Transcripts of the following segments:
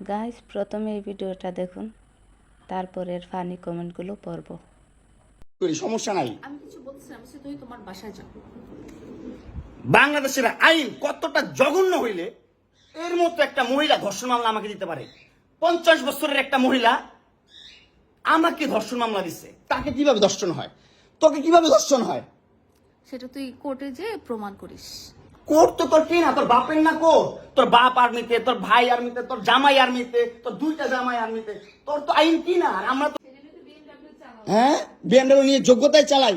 Guys প্রথমে এই ভিডিওটা দেখুন, তারপরে এর ফানি কমেন্টগুলো পড়ব। সমস্যা নাই। আমি কিছু বলছিলাম সে তুই তোমার বাসায় যাও। বাংলাদেশের আইন কতটা জঘন্য হইলে এর মতো একটা মহিলা ধর্ষণ মামলা আমাকে দিতে পারে? 50 বছরের একটা মহিলা আমাকে ধর্ষণ মামলা দিচ্ছে। তাকে কিভাবে ধর্ষণ হয়? তোকে কিভাবে ধর্ষণ হয়? সেটা তুই কোর্টে যে প্রমাণ করিস। কোর্ট তো তোর কি না, তোর বাপের না কোর্ট? তোর বাপ আর্মিতে, তোর ভাই আর্মিতে, তোর জামাই আর্মিতে, তোর দুইটা জামাই আর্মিতে। তোর তো আইন কি না? আর আমরা তো বিএমডব্লিউ নিয়ে যোগ্যতায় চালাই,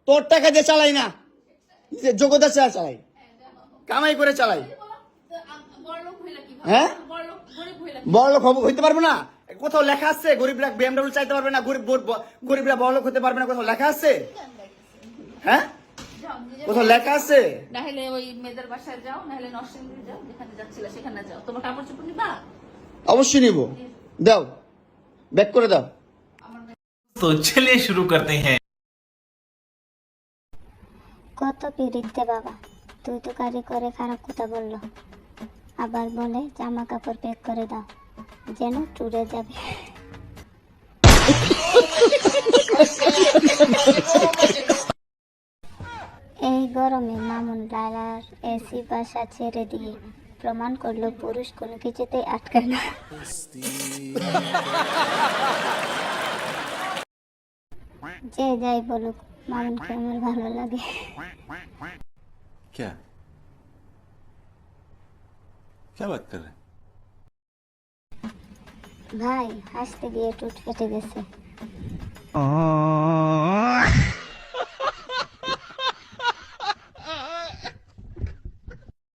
তোর টাকা দিয়ে চালাই না, নিজের যোগ্যতা চালাই, কামাই করে চালাই। হ্যাঁ, বড়লোক হইতে পারবো না? কোথাও লেখা আছে গরিবরা বিএমডব্লিউ চাইতে পারবে না? গরিবরা বড়লোক হতে পারবে না? কোথাও লেখা আছে? হ্যাঁ, কোথাও লেখা আছে? না হলে ওই মেয়েদের বাসায় যাও, না হলে নরসিংদী যাও, যেখানে যাচ্ছিলে সেখানে যাও। তোমার কাপড় চোপড় নিবা? অবশ্যই নিব। দাও, ব্যাক করে দাও। तो चलिए शुरू करते हैं। কত পিড়িতে বাবা, তুই তো কারি করে খারাপ কথা বললো, আবার বলে জামা কাপড় প্যাক করে দাও যেন ট্যুরে যাবে। এই গরমে মামুন লালার এসি বাসা ছেড়ে দিয়ে প্রমাণ করলো পুরুষ কোনো কিছুতেই আটকায় না। যে যাই বলুক, মামুনকে আমার ভালো লাগে। क्या क्या बात कर रहे हैं? ভাই হাসতে গিয়ে টুট ফেটে গেছে।